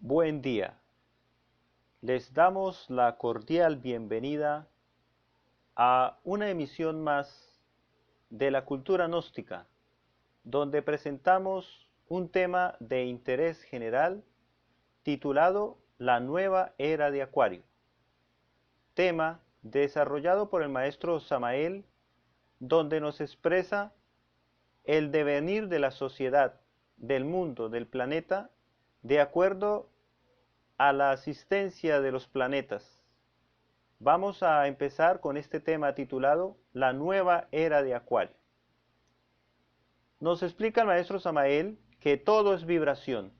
Buen día. Les damos la cordial bienvenida a una emisión más de la cultura gnóstica, donde presentamos un tema de interés general titulado La nueva era de Acuario, tema desarrollado por el maestro Samael, donde nos expresa el devenir de la sociedad, del mundo, del planeta, de acuerdo a la asistencia de los planetas. Vamos a empezar con este tema titulado La nueva era de Acuario. Nos explica el maestro Samael que todo es vibración.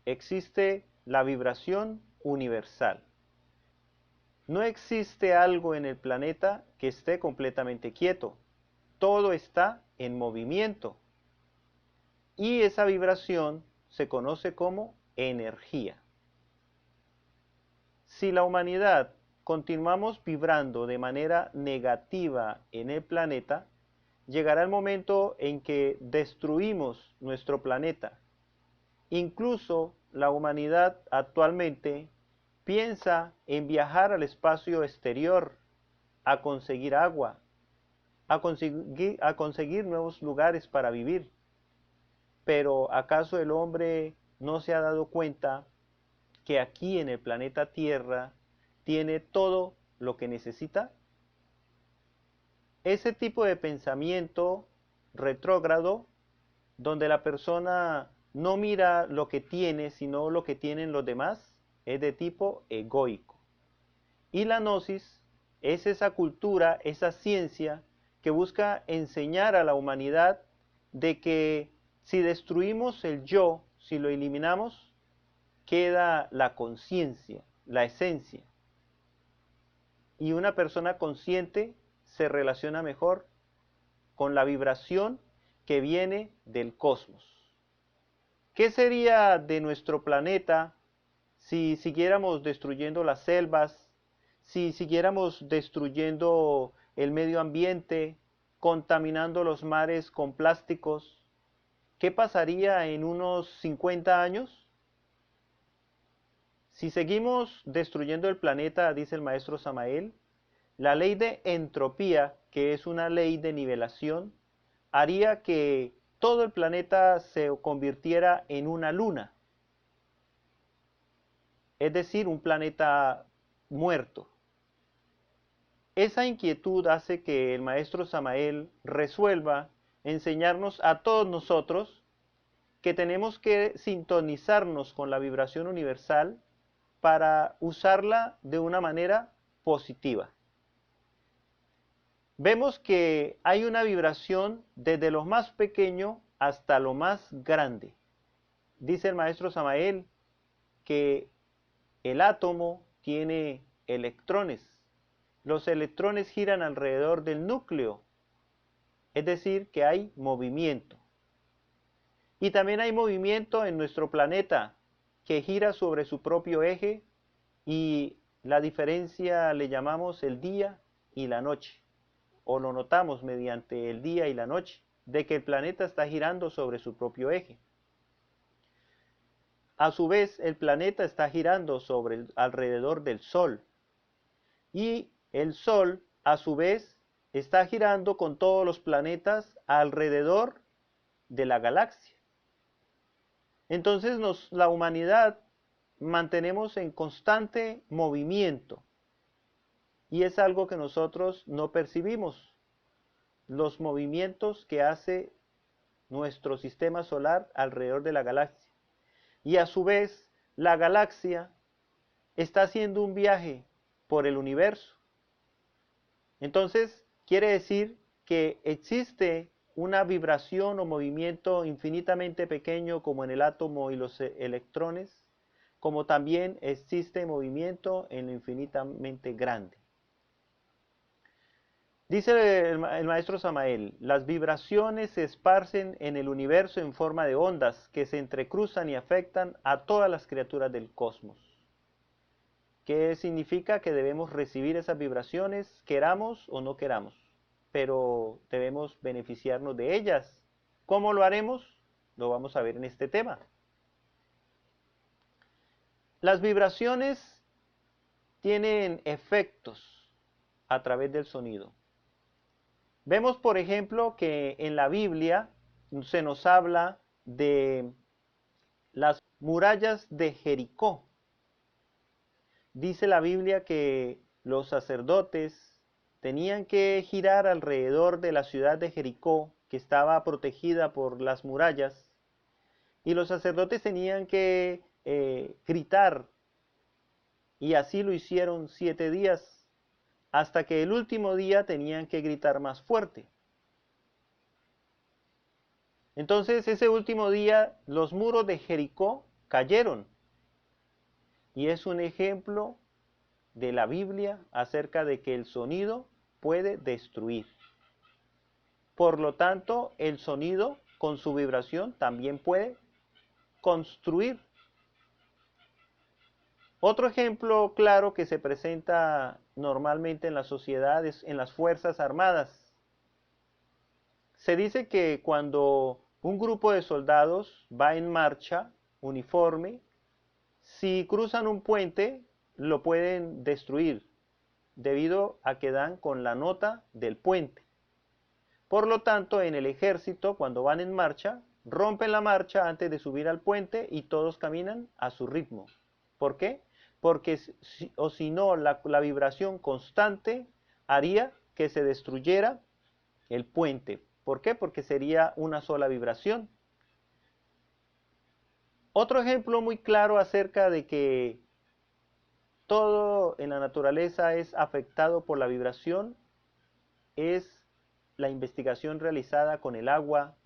Existe la vibración universal. No existe algo en el planeta que esté completamente quieto. Todo está en movimiento. Y esa vibración se conoce como energía. Si la humanidad continuamos vibrando de manera negativa en el planeta, llegará el momento en que destruimos nuestro planeta. Incluso la humanidad actualmente piensa en viajar al espacio exterior, a conseguir agua, a conseguir nuevos lugares para vivir. Pero ¿acaso el hombre no se ha dado cuenta que aquí en el planeta Tierra tiene todo lo que necesita? Ese tipo de pensamiento retrógrado, donde la persona no mira lo que tiene, sino lo que tienen los demás, es de tipo egoico. Y la gnosis es esa cultura, esa ciencia que busca enseñar a la humanidad de que si destruimos el yo, si lo eliminamos, queda la conciencia, la esencia. Y una persona consciente se relaciona mejor con la vibración que viene del cosmos. ¿Qué sería de nuestro planeta si siguiéramos destruyendo las selvas, si siguiéramos destruyendo el medio ambiente, contaminando los mares con plásticos? ¿Qué pasaría en unos 50 años? Si seguimos destruyendo el planeta, dice el maestro Samael, la ley de entropía, que es una ley de nivelación, haría que todo el planeta se convirtiera en una luna, es decir, un planeta muerto. Esa inquietud hace que el maestro Samael resuelva enseñarnos a todos nosotros que tenemos que sintonizarnos con la vibración universal para usarla de una manera positiva. Vemos que hay una vibración desde lo más pequeño hasta lo más grande. Dice el maestro Samael que el átomo tiene electrones. Los electrones giran alrededor del núcleo, es decir, que hay movimiento. Y también hay movimiento en nuestro planeta, que gira sobre su propio eje, y la diferencia le llamamos el día y la noche, o lo notamos mediante el día y la noche, de que el planeta está girando sobre su propio eje. A su vez, el planeta está girando alrededor del Sol, y el Sol, a su vez, está girando con todos los planetas alrededor de la galaxia. Entonces la humanidad mantenemos en constante movimiento, y es algo que nosotros no percibimos, los movimientos que hace nuestro sistema solar alrededor de la galaxia. Y a su vez, la galaxia está haciendo un viaje por el universo. Entonces, quiere decir que existe una vibración o movimiento infinitamente pequeño como en el átomo y los electrones, como también existe movimiento en lo infinitamente grande. Dice el maestro Samael, las vibraciones se esparcen en el universo en forma de ondas que se entrecruzan y afectan a todas las criaturas del cosmos. ¿Qué significa? Que debemos recibir esas vibraciones, queramos o no queramos, pero debemos beneficiarnos de ellas. ¿Cómo lo haremos? Lo vamos a ver en este tema. Las vibraciones tienen efectos a través del sonido. Vemos, por ejemplo, que en la Biblia se nos habla de las murallas de Jericó. Dice la Biblia que los sacerdotes tenían que girar alrededor de la ciudad de Jericó, que estaba protegida por las murallas, y los sacerdotes tenían que gritar, y así lo hicieron 7 días, hasta que el último día tenían que gritar más fuerte. Entonces ese último día los muros de Jericó cayeron, y es un ejemplo de la Biblia acerca de que el sonido puede destruir. Por lo tanto, el sonido con su vibración también puede construir. Otro ejemplo claro que se presenta normalmente en las sociedades, en las Fuerzas Armadas. Se dice que cuando un grupo de soldados va en marcha, uniforme, si cruzan un puente, lo pueden destruir, debido a que dan con la nota del puente. Por lo tanto, en el ejército, cuando van en marcha, rompen la marcha antes de subir al puente y todos caminan a su ritmo. ¿Por qué? Porque si no, la vibración constante haría que se destruyera el puente. ¿Por qué? Porque sería una sola vibración. Otro ejemplo muy claro acerca de que todo en la naturaleza es afectado por la vibración es la investigación realizada con el agua,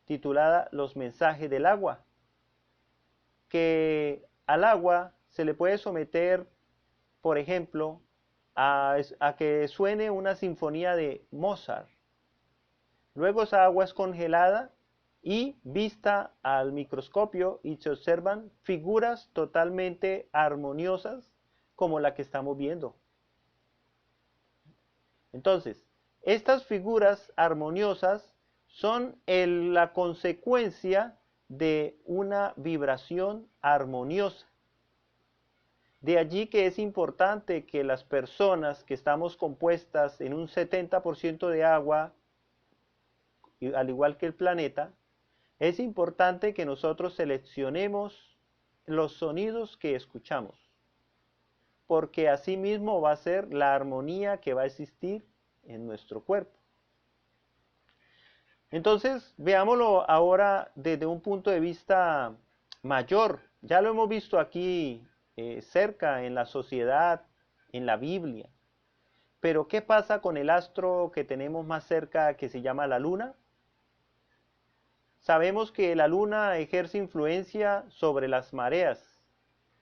titulada Los mensajes del agua, que al agua se le puede someter, por ejemplo, a que suene una sinfonía de Mozart. Luego esa agua es congelada y vista al microscopio y se observan figuras totalmente armoniosas como la que estamos viendo. Entonces, estas figuras armoniosas son la consecuencia de una vibración armoniosa. De allí que es importante que las personas que estamos compuestas en un 70% de agua, al igual que el planeta, es importante que nosotros seleccionemos los sonidos que escuchamos, porque así mismo va a ser la armonía que va a existir en nuestro cuerpo. Entonces, veámoslo ahora desde un punto de vista mayor. Ya lo hemos visto aquí cerca en la sociedad, en la Biblia. Pero, ¿qué pasa con el astro que tenemos más cerca que se llama la Luna? Sabemos que la Luna ejerce influencia sobre las mareas.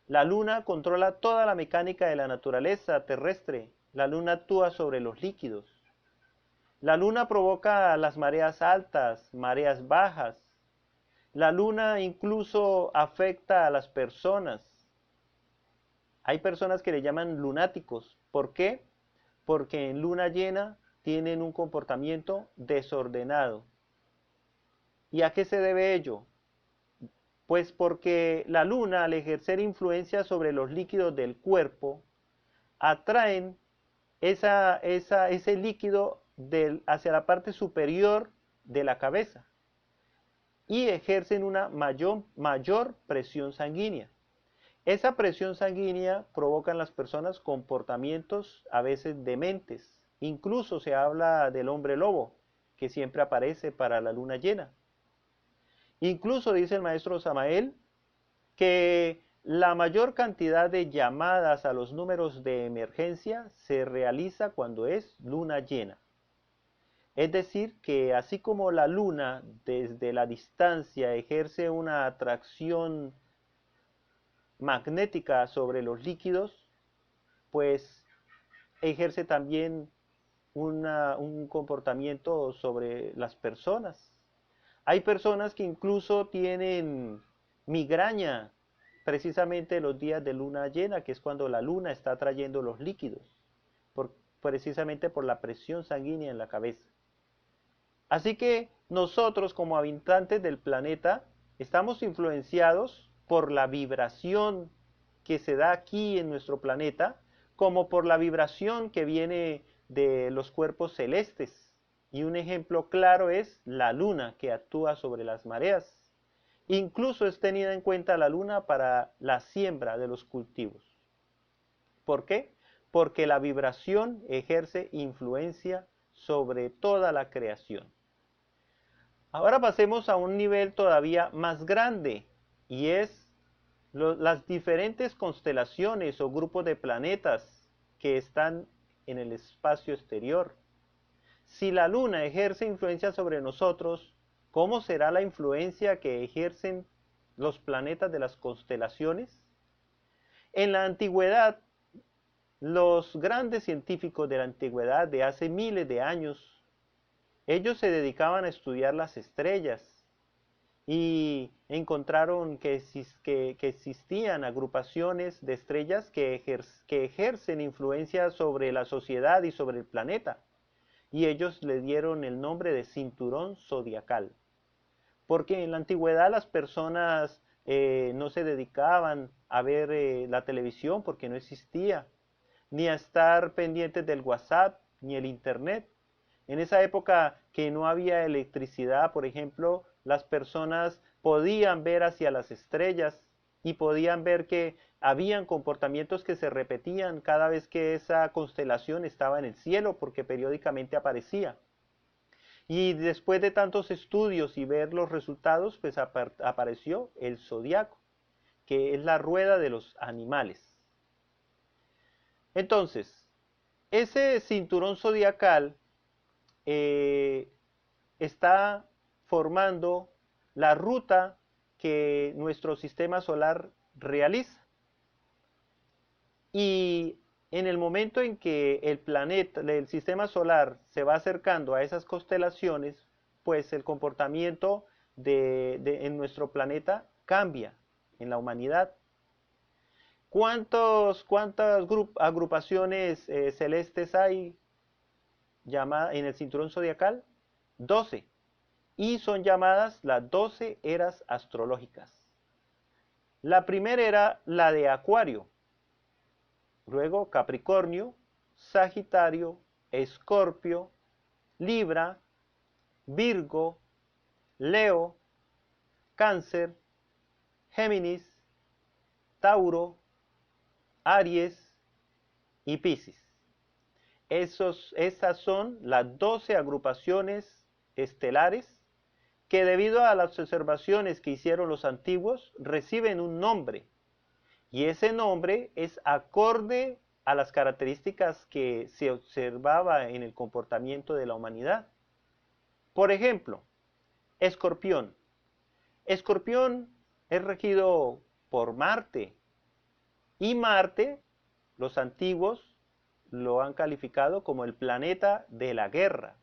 La Luna controla toda la mecánica de la naturaleza terrestre. La Luna actúa sobre los líquidos. La Luna provoca las mareas altas, mareas bajas. La Luna incluso afecta a las personas. Hay personas que le llaman lunáticos. ¿Por qué? Porque en luna llena tienen un comportamiento desordenado. ¿Y a qué se debe ello? Pues porque la luna, al ejercer influencia sobre los líquidos del cuerpo, atraen ese líquido hacia la parte superior de la cabeza y ejercen una mayor presión sanguínea. Esa presión sanguínea provoca en las personas comportamientos a veces dementes. Incluso se habla del hombre lobo, que siempre aparece para la luna llena. Incluso dice el maestro Samael que la mayor cantidad de llamadas a los números de emergencia se realiza cuando es luna llena. Es decir, que así como la luna desde la distancia ejerce una atracción magnética sobre los líquidos, pues ejerce también un comportamiento sobre las personas. Hay personas que incluso tienen migraña precisamente los días de luna llena, que es cuando la luna está trayendo los líquidos, precisamente por la presión sanguínea en la cabeza. Así que nosotros como habitantes del planeta estamos influenciados por la vibración que se da aquí en nuestro planeta, como por la vibración que viene de los cuerpos celestes. Y un ejemplo claro es la luna que actúa sobre las mareas. Incluso es tenida en cuenta la luna para la siembra de los cultivos. ¿Por qué? Porque la vibración ejerce influencia sobre toda la creación. Ahora pasemos a un nivel todavía más grande, y es las diferentes constelaciones o grupos de planetas que están en el espacio exterior. Si la luna ejerce influencia sobre nosotros, ¿cómo será la influencia que ejercen los planetas de las constelaciones? En la antigüedad, los grandes científicos de la antigüedad de hace miles de años, ellos se dedicaban a estudiar las estrellas y encontraron que existían agrupaciones de estrellas que ejercen influencia sobre la sociedad y sobre el planeta. Y ellos le dieron el nombre de cinturón zodiacal. Porque en la antigüedad las personas no se dedicaban a ver la televisión porque no existía, ni a estar pendientes del WhatsApp, ni el Internet. En esa época que no había electricidad, por ejemplo, las personas podían ver hacia las estrellas y podían ver que habían comportamientos que se repetían cada vez que esa constelación estaba en el cielo, porque periódicamente aparecía. Y después de tantos estudios y ver los resultados, pues apareció el zodiaco, que es la rueda de los animales. Entonces, ese cinturón zodiacal está formando la ruta que nuestro sistema solar realiza. Y en el momento en que el planeta, el sistema solar se va acercando a esas constelaciones, pues el comportamiento en nuestro planeta cambia en la humanidad. ¿Cuántas agrupaciones celestes hay en el cinturón zodiacal? 12. Y son llamadas las 12 eras astrológicas. La primera era la de Acuario, luego Capricornio, Sagitario, Escorpio, Libra, Virgo, Leo, Cáncer, Géminis, Tauro, Aries y Piscis. Esas son las 12 agrupaciones estelares que, debido a las observaciones que hicieron los antiguos, reciben un nombre. Y ese nombre es acorde a las características que se observaba en el comportamiento de la humanidad. Por ejemplo, Escorpión. Escorpión es regido por Marte. Y Marte, los antiguos lo han calificado como el planeta de la guerra.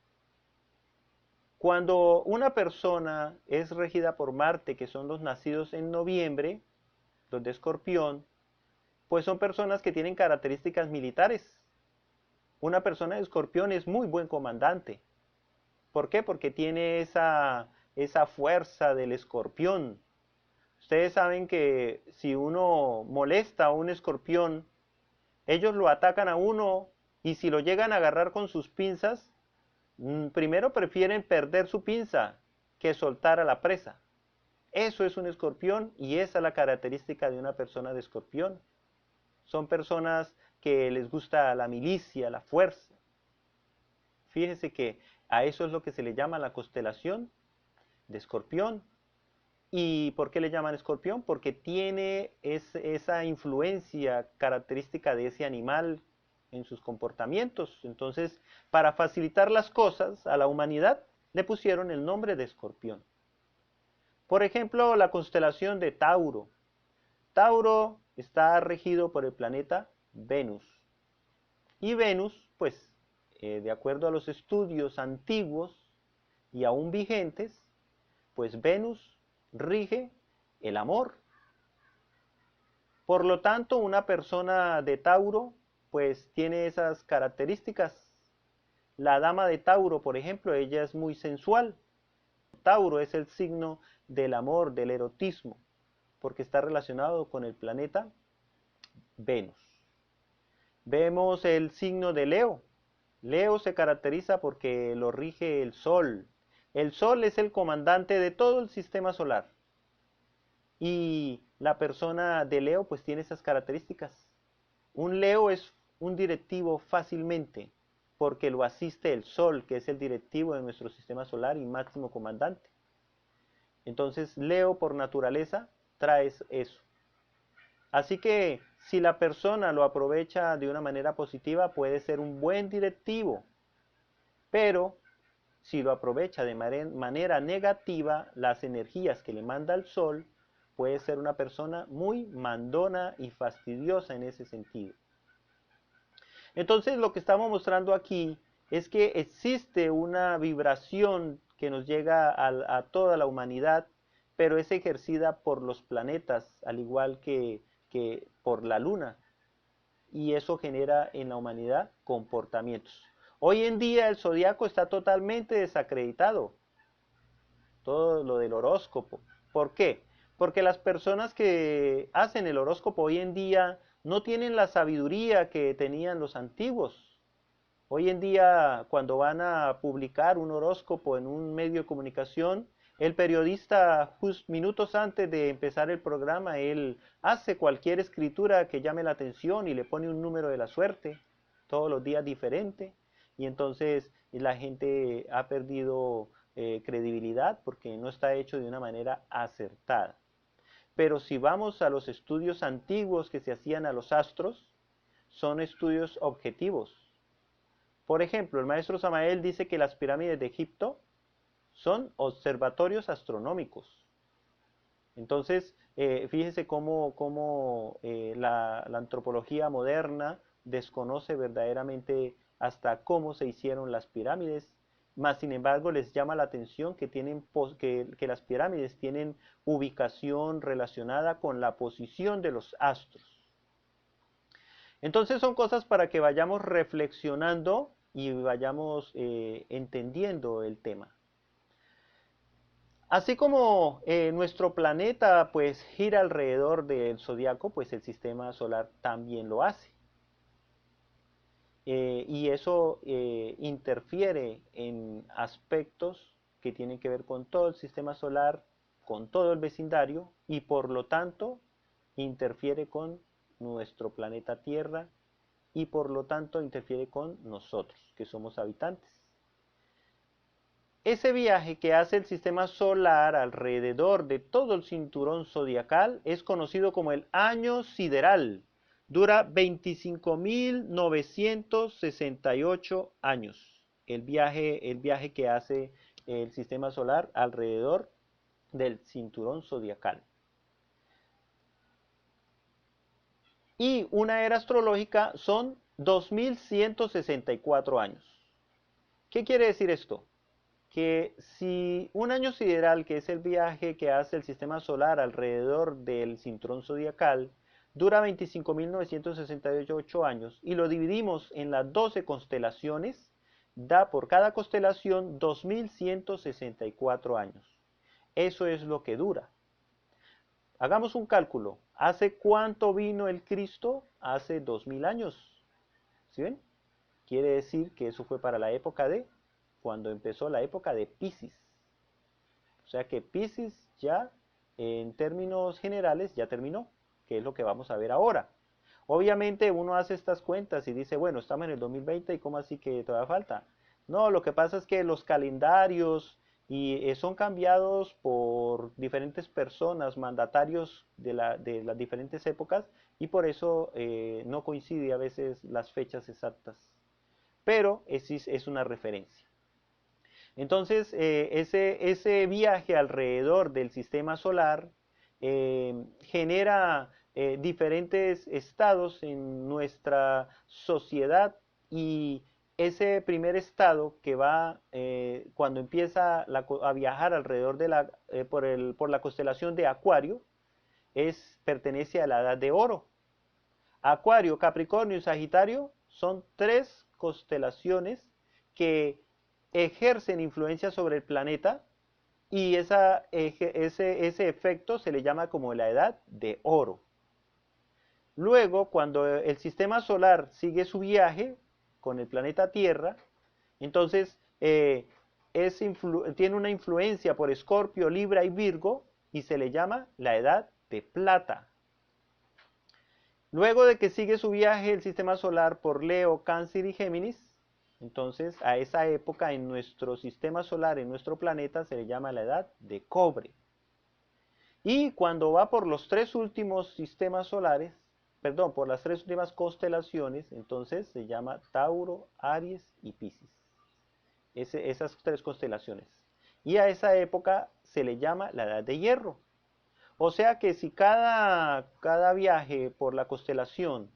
Cuando una persona es regida por Marte, que son los nacidos en noviembre, los de Escorpión, pues son personas que tienen características militares. Una persona de Escorpión es muy buen comandante. ¿Por qué? Porque tiene esa fuerza del escorpión. Ustedes saben que si uno molesta a un escorpión, ellos lo atacan a uno y si lo llegan a agarrar con sus pinzas, primero prefieren perder su pinza que soltar a la presa. Eso es un escorpión y esa es la característica de una persona de escorpión. Son personas que les gusta la milicia, la fuerza. Fíjense que a eso es lo que se le llama la constelación de Escorpión. ¿Y por qué le llaman Escorpión? Porque tiene esa influencia característica de ese animal en sus comportamientos. Entonces, para facilitar las cosas a la humanidad, le pusieron el nombre de Escorpión. Por ejemplo, la constelación de Tauro. Tauro está regido por el planeta Venus. Y Venus, pues, de acuerdo a los estudios antiguos y aún vigentes, pues Venus rige el amor. Por lo tanto, una persona de Tauro, pues tiene esas características. La dama de Tauro, por ejemplo, ella es muy sensual. Tauro es el signo del amor, del erotismo, porque está relacionado con el planeta Venus. Vemos el signo de Leo. Leo se caracteriza porque lo rige el Sol. El Sol es el comandante de todo el sistema solar. Y la persona de Leo pues tiene esas características. Un Leo es un directivo fácilmente porque lo asiste el Sol, que es el directivo de nuestro sistema solar y máximo comandante. Entonces Leo por naturaleza trae eso. Así que si la persona lo aprovecha de una manera positiva puede ser un buen directivo, pero si lo aprovecha de manera negativa, las energías que le manda el Sol, puede ser una persona muy mandona y fastidiosa en ese sentido. Entonces lo que estamos mostrando aquí es que existe una vibración que nos llega a toda la humanidad, pero es ejercida por los planetas, al igual que por la luna. Y eso genera en la humanidad comportamientos. Hoy en día el zodiaco está totalmente desacreditado, todo lo del horóscopo. ¿Por qué? Porque las personas que hacen el horóscopo hoy en día no tienen la sabiduría que tenían los antiguos. Hoy en día, cuando van a publicar un horóscopo en un medio de comunicación, el periodista, minutos antes de empezar el programa, él hace cualquier escritura que llame la atención y le pone un número de la suerte, todos los días diferente, y entonces la gente ha perdido credibilidad porque no está hecho de una manera acertada. Pero si vamos a los estudios antiguos que se hacían a los astros, son estudios objetivos. Por ejemplo, el maestro Samael dice que las pirámides de Egipto son observatorios astronómicos. Entonces, fíjense cómo la antropología moderna desconoce verdaderamente hasta cómo se hicieron las pirámides, más sin embargo les llama la atención que las pirámides tienen ubicación relacionada con la posición de los astros. Entonces son cosas para que vayamos reflexionando y vayamos entendiendo el tema. Así como nuestro planeta pues gira alrededor del zodiaco, pues el sistema solar también lo hace. Y eso interfiere en aspectos que tienen que ver con todo el sistema solar, con todo el vecindario y por lo tanto interfiere con nuestro planeta Tierra y por lo tanto interfiere con nosotros, que somos habitantes. Ese viaje que hace el sistema solar alrededor de todo el cinturón zodiacal es conocido como el año sideral. Dura 25.968 años el viaje que hace el sistema solar alrededor del cinturón zodiacal. Y una era astrológica son 2164 años. ¿Qué quiere decir esto? Que si un año sideral, que es el viaje que hace el sistema solar alrededor del cinturón zodiacal, dura 25.968 años y lo dividimos en las 12 constelaciones, da por cada constelación 2.164 años. Eso es lo que dura. Hagamos un cálculo. ¿Hace cuánto vino el Cristo? Hace 2000 años. ¿Sí ven? Quiere decir que eso fue para la época de cuando empezó la época de Piscis. O sea que Piscis ya, en términos generales, ya terminó, que es lo que vamos a ver ahora. Obviamente uno hace estas cuentas y dice, bueno, estamos en el 2020 y ¿cómo así que todavía falta? No, lo que pasa es que los calendarios son cambiados por diferentes personas, mandatarios de las diferentes épocas y por eso no coincide a veces las fechas exactas. Pero es una referencia. Entonces, ese viaje alrededor del sistema solar genera diferentes estados en nuestra sociedad y ese primer estado que va cuando empieza a viajar alrededor por la constelación de Acuario pertenece a la edad de oro. Acuario, Capricornio y Sagitario son tres constelaciones que ejercen influencia sobre el planeta y ese efecto se le llama como la edad de oro. Luego, cuando el sistema solar sigue su viaje con el planeta Tierra, entonces tiene una influencia por Escorpio, Libra y Virgo y se le llama la edad de plata. Luego de que sigue su viaje el sistema solar por Leo, Cáncer y Géminis, entonces a esa época en nuestro sistema solar, en nuestro planeta, se le llama la edad de cobre. Y cuando va por los tres últimos sistemas solares, perdón, por las tres últimas constelaciones, entonces se llama Tauro, Aries y Piscis. Esas tres constelaciones. Y a esa época se le llama la edad de hierro. O sea que si cada viaje por la constelación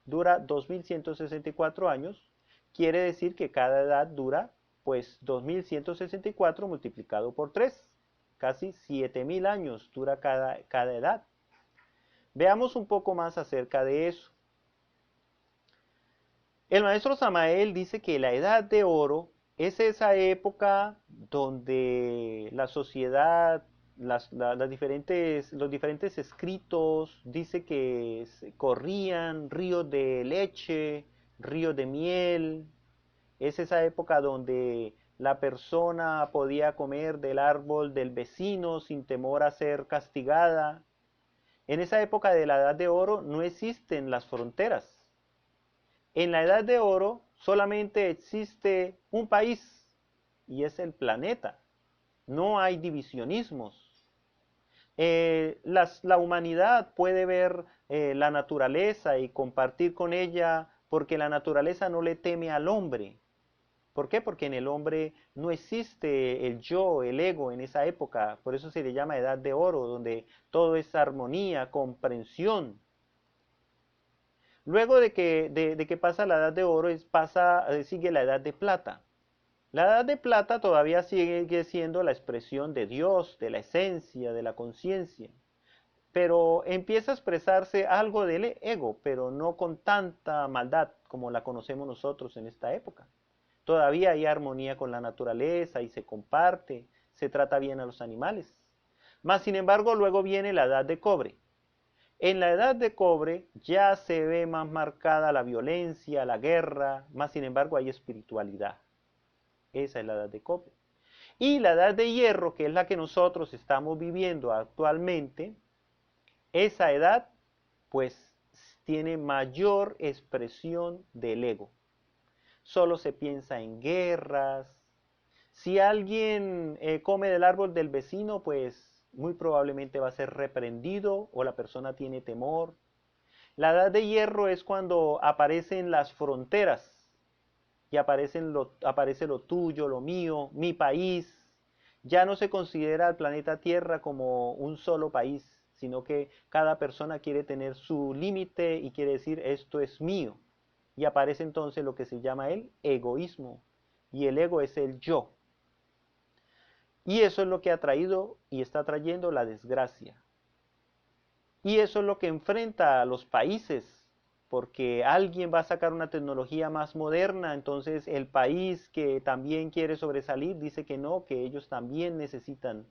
dura 2164 años, quiere decir que cada edad dura pues 2164 multiplicado por 3. Casi 7000 años dura cada edad. Veamos un poco más acerca de eso. El maestro Samael dice que la edad de oro es esa época donde la sociedad, los diferentes escritos, dice que corrían ríos de leche, ríos de miel. Es esa época donde la persona podía comer del árbol del vecino sin temor a ser castigada. En esa época de la Edad de Oro no existen las fronteras. En la Edad de Oro solamente existe un país y es el planeta. No hay divisionismos. La humanidad puede ver la naturaleza y compartir con ella porque la naturaleza no le teme al hombre. ¿Por qué? Porque en el hombre no existe el yo, el ego en esa época. Por eso se le llama Edad de Oro, donde todo es armonía, comprensión. Luego de que pasa la Edad de Oro, sigue la Edad de Plata. La Edad de Plata todavía sigue siendo la expresión de Dios, de la esencia, de la conciencia. Pero empieza a expresarse algo del ego, pero no con tanta maldad como la conocemos nosotros en esta época. Todavía hay armonía con la naturaleza y se comparte, se trata bien a los animales. Mas, sin embargo, luego viene la edad de cobre. En la edad de cobre ya se ve más marcada la violencia, la guerra, más sin embargo hay espiritualidad. Esa es la edad de cobre. Y la edad de hierro, que es la que nosotros estamos viviendo actualmente, esa edad pues tiene mayor expresión del ego. Solo se piensa en guerras. Si alguien come del árbol del vecino, pues muy probablemente va a ser reprendido o la persona tiene temor. La edad de hierro es cuando aparecen las fronteras y aparece lo tuyo, lo mío, mi país. Ya no se considera el planeta Tierra como un solo país, sino que cada persona quiere tener su límite y quiere decir esto es mío. Y aparece entonces lo que se llama el egoísmo. Y el ego es el yo. Y eso es lo que ha traído y está trayendo la desgracia. Y eso es lo que enfrenta a los países, porque alguien va a sacar una tecnología más moderna, entonces el país que también quiere sobresalir dice que no, que ellos también necesitan.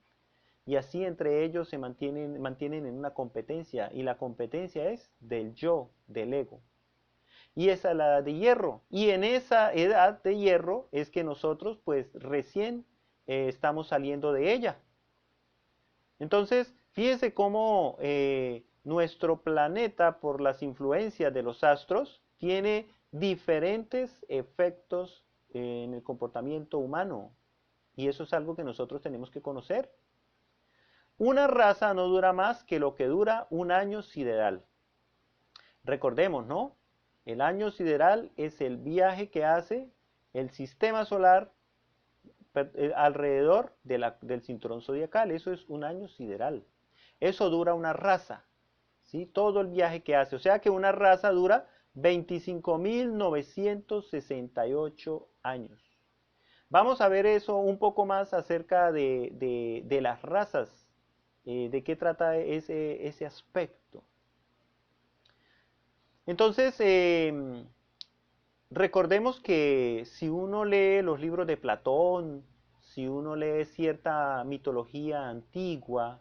Y así entre ellos se mantienen en una competencia, y la competencia es del yo, del ego. Y esa es la edad de hierro. Y en esa edad de hierro es que nosotros pues recién estamos saliendo de ella. Entonces, fíjense cómo nuestro planeta, por las influencias de los astros, tiene diferentes efectos en el comportamiento humano. Y eso es algo que nosotros tenemos que conocer. Una raza no dura más que lo que dura un año sideral. Recordemos, ¿no? El año sideral es el viaje que hace el sistema solar alrededor del cinturón zodiacal. Eso es un año sideral. Eso dura una raza, ¿sí? Todo el viaje que hace. O sea que una raza dura 25.968 años. Vamos a ver eso un poco más acerca de las razas, de qué trata ese aspecto. Entonces, recordemos que si uno lee los libros de Platón, si uno lee cierta mitología antigua,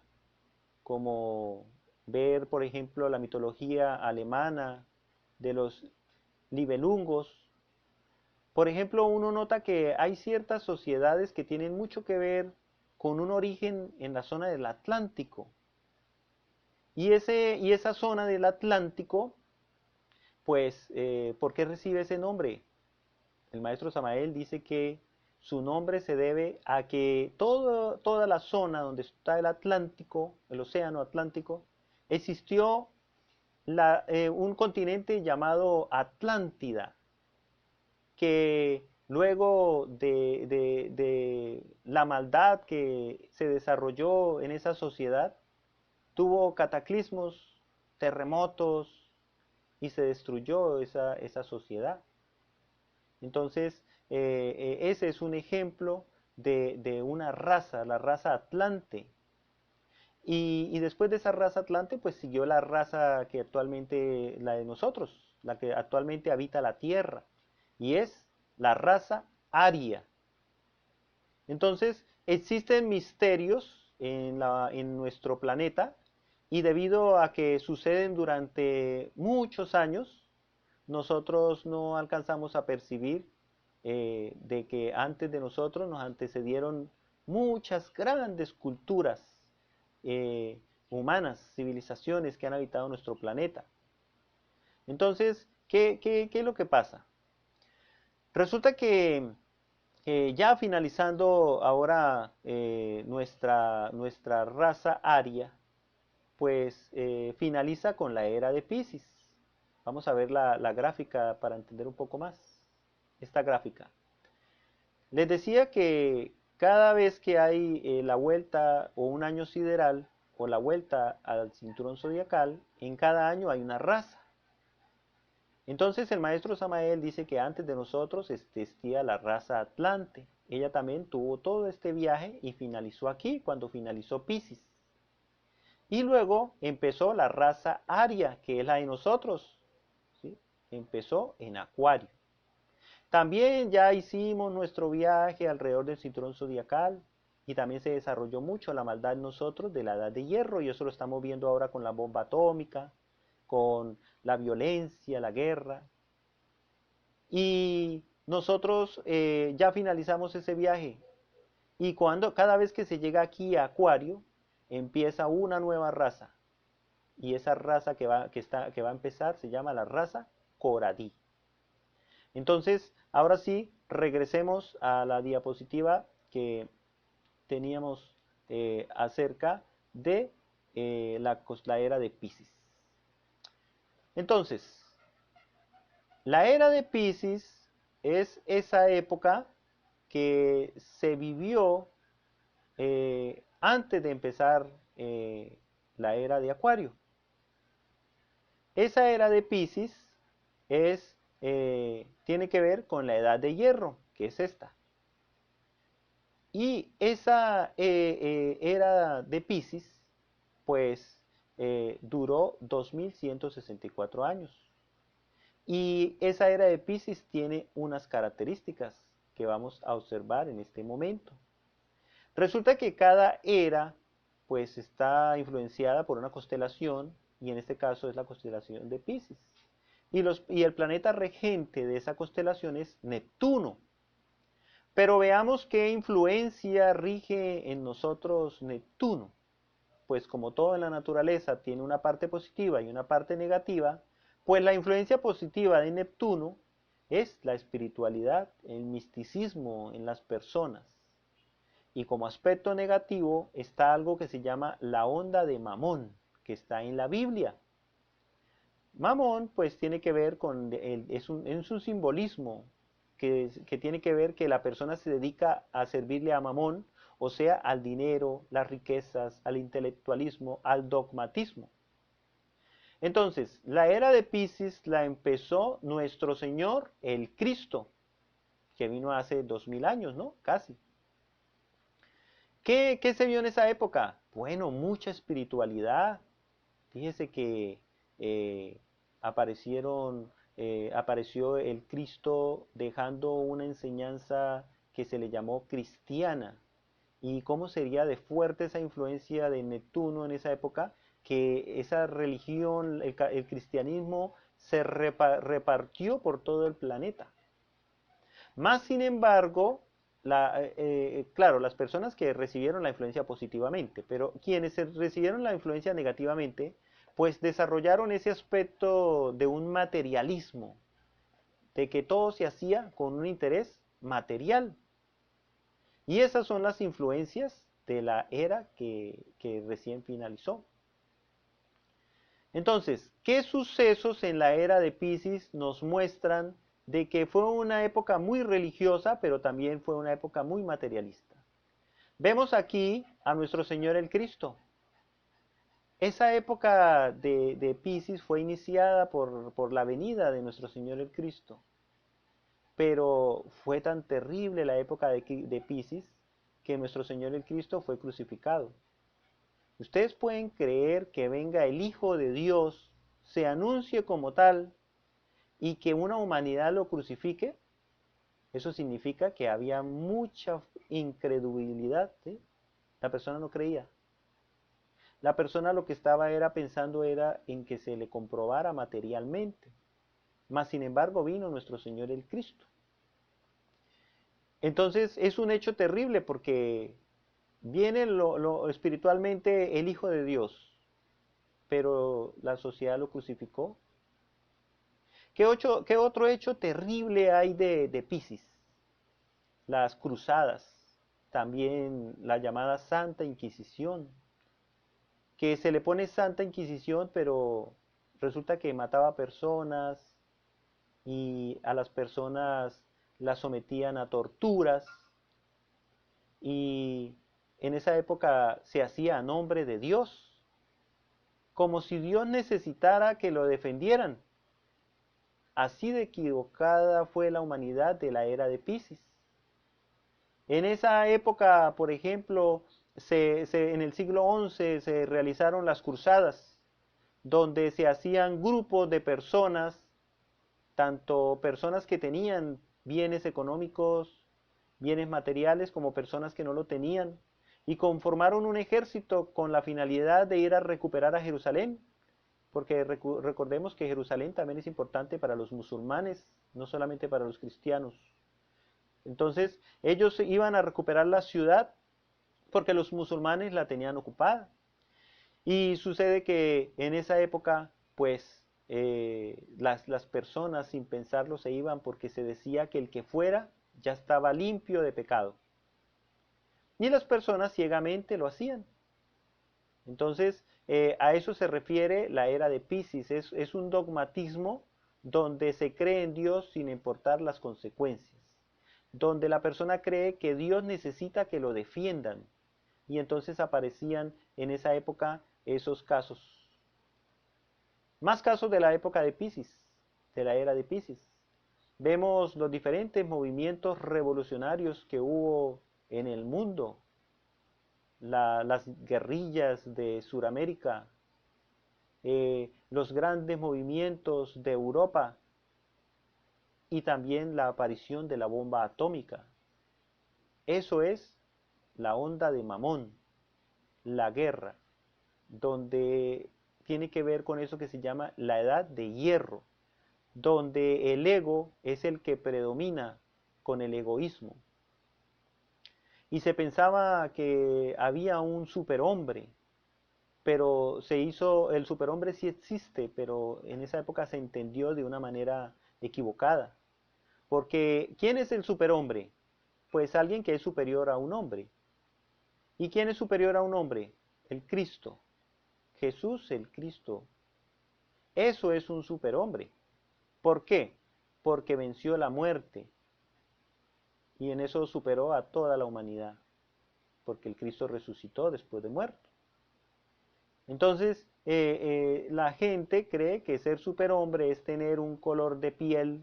como ver, por ejemplo, la mitología alemana de los Nibelungos. Por ejemplo, uno nota que hay ciertas sociedades que tienen mucho que ver con un origen en la zona del Atlántico. Y esa zona del Atlántico, pues, ¿por qué recibe ese nombre? El maestro Samael dice que su nombre se debe a que toda la zona donde está el Atlántico, el océano Atlántico, existió un continente llamado Atlántida, que luego de la maldad que se desarrolló en esa sociedad, tuvo cataclismos, terremotos, y se destruyó esa sociedad. Entonces, ese es un ejemplo de una raza, la raza Atlante. Y después de esa raza Atlante, pues siguió la raza que actualmente, la de nosotros, la que actualmente habita la Tierra, y es la raza Aria. Entonces, existen misterios en nuestro planeta, y debido a que suceden durante muchos años, nosotros no alcanzamos a percibir de que antes de nosotros nos antecedieron muchas grandes culturas eh, humanas, civilizaciones que han habitado nuestro planeta. Entonces, ¿qué es lo que pasa? Resulta que ya finalizando ahora nuestra raza aria, pues finaliza con la era de Pisces. Vamos a ver la gráfica para entender un poco más esta gráfica. Les decía que cada vez que hay la vuelta o un año sideral o la vuelta al cinturón zodiacal, en cada año hay una raza. Entonces el maestro Samael dice que antes de nosotros existía la raza Atlante. Ella también tuvo todo este viaje y finalizó aquí cuando finalizó Pisces. Y luego empezó la raza Aria, que es la de nosotros. ¿Sí? Empezó en Acuario. También ya hicimos nuestro viaje alrededor del cinturón zodiacal y también se desarrolló mucho la maldad en nosotros de la edad de hierro y eso lo estamos viendo ahora con la bomba atómica, con la violencia, la guerra. Y nosotros ya finalizamos ese viaje y cada vez que se llega aquí a Acuario, empieza una nueva raza. Y esa raza que va a empezar se llama la raza Coradí. Entonces, ahora sí, regresemos a la diapositiva que teníamos acerca de la era de Pisces. Entonces, la era de Pisces es esa época que se vivió antes de empezar la era de Acuario. Esa era de Pisces tiene que ver con la edad de hierro, que es esta. Y esa era de Pisces, pues duró 2164 años. Y esa era de Pisces tiene unas características que vamos a observar en este momento. Resulta que cada era pues está influenciada por una constelación y en este caso es la constelación de Pisces. Y el planeta regente de esa constelación es Neptuno. Pero veamos qué influencia rige en nosotros Neptuno. Pues como todo en la naturaleza tiene una parte positiva y una parte negativa, pues la influencia positiva de Neptuno es la espiritualidad, el misticismo en las personas. Y como aspecto negativo está algo que se llama la onda de Mamón, que está en la Biblia. Mamón pues tiene que ver con, es un simbolismo que tiene que ver que la persona se dedica a servirle a Mamón, o sea, al dinero, las riquezas, al intelectualismo, al dogmatismo. Entonces, la era de Pisces la empezó nuestro Señor, el Cristo, que vino hace 2000 años, ¿no? Casi. ¿Qué se vio en esa época? Bueno, mucha espiritualidad. Fíjese que eh, apareció el Cristo dejando una enseñanza que se le llamó cristiana. y cómo sería de fuerte esa influencia de Neptuno en esa época, que esa religión, el cristianismo, se repartió por todo el planeta. Más sin embargo, claro, las personas que recibieron la influencia positivamente, pero quienes recibieron la influencia negativamente, pues desarrollaron ese aspecto de un materialismo, de que todo se hacía con un interés material. Y esas son las influencias de la era que recién finalizó. Entonces, ¿qué sucesos en la era de Piscis nos muestran de que fue una época muy religiosa, pero también fue una época muy materialista? Vemos aquí a nuestro Señor el Cristo. Esa época de Piscis fue iniciada por la venida de nuestro Señor el Cristo, pero fue tan terrible la época de Piscis que nuestro Señor el Cristo fue crucificado. ¿Ustedes pueden creer que venga el Hijo de Dios, se anuncie como tal y que una humanidad lo crucifique? Eso significa que había mucha incredulidad, ¿sí? La persona no creía. La persona lo que estaba era pensando era en que se le comprobara materialmente. Mas sin embargo vino nuestro Señor el Cristo. Entonces es un hecho terrible porque viene espiritualmente el Hijo de Dios, pero la sociedad lo crucificó. ¿Qué otro hecho terrible hay de Piscis? Las cruzadas, también la llamada Santa Inquisición, que se le pone Santa Inquisición, pero resulta que mataba personas y a las personas las sometían a torturas y en esa época se hacía a nombre de Dios, como si Dios necesitara que lo defendieran. Así de equivocada fue la humanidad de la era de Piscis. En esa época, por ejemplo, en el siglo XI se realizaron las cruzadas, donde se hacían grupos de personas, tanto personas que tenían bienes económicos, bienes materiales, como personas que no lo tenían, y conformaron un ejército con la finalidad de ir a recuperar a Jerusalén, porque recordemos que Jerusalén también es importante para los musulmanes, no solamente para los cristianos. Entonces, ellos iban a recuperar la ciudad porque los musulmanes la tenían ocupada. Y sucede que en esa época, pues, las personas sin pensarlo se iban porque se decía que el que fuera ya estaba limpio de pecado. Y las personas ciegamente lo hacían. Entonces, a eso se refiere la era de Piscis. Es un dogmatismo donde se cree en Dios sin importar las consecuencias. Donde la persona cree que Dios necesita que lo defiendan. Y entonces aparecían en esa época esos casos. Más casos de la época de Piscis, de la era de Piscis. Vemos los diferentes movimientos revolucionarios que hubo en el mundo, las guerrillas de Sudamérica, los grandes movimientos de Europa y también la aparición de la bomba atómica. Eso es la onda de Mamón, la guerra, donde tiene que ver con eso que se llama la edad de hierro, donde el ego es el que predomina con el egoísmo. Y se pensaba que había un superhombre, pero el superhombre sí existe, pero en esa época se entendió de una manera equivocada. Porque, ¿quién es el superhombre? Pues alguien que es superior a un hombre. ¿Y quién es superior a un hombre? El Cristo. Jesús el Cristo. Eso es un superhombre. ¿Por qué? Porque venció la muerte y en eso superó a toda la humanidad, porque el Cristo resucitó después de muerto. Entonces, la gente cree que ser superhombre es tener un color de piel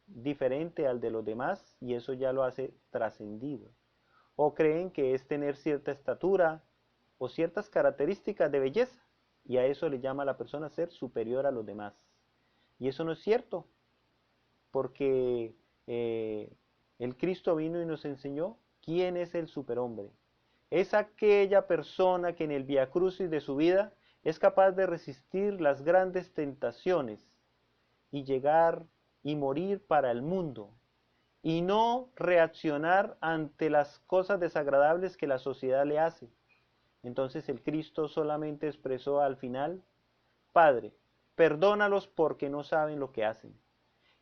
diferente al de los demás y eso ya lo hace trascendido. O creen que es tener cierta estatura o ciertas características de belleza y a eso le llama a la persona ser superior a los demás. Y eso no es cierto, porque el Cristo vino y nos enseñó quién es el superhombre. es aquella persona que en el viacrucis de su vida es capaz de resistir las grandes tentaciones y llegar y morir para el mundo y no reaccionar ante las cosas desagradables que la sociedad le hace. Entonces el Cristo solamente expresó al final: Padre, perdónalos porque no saben lo que hacen.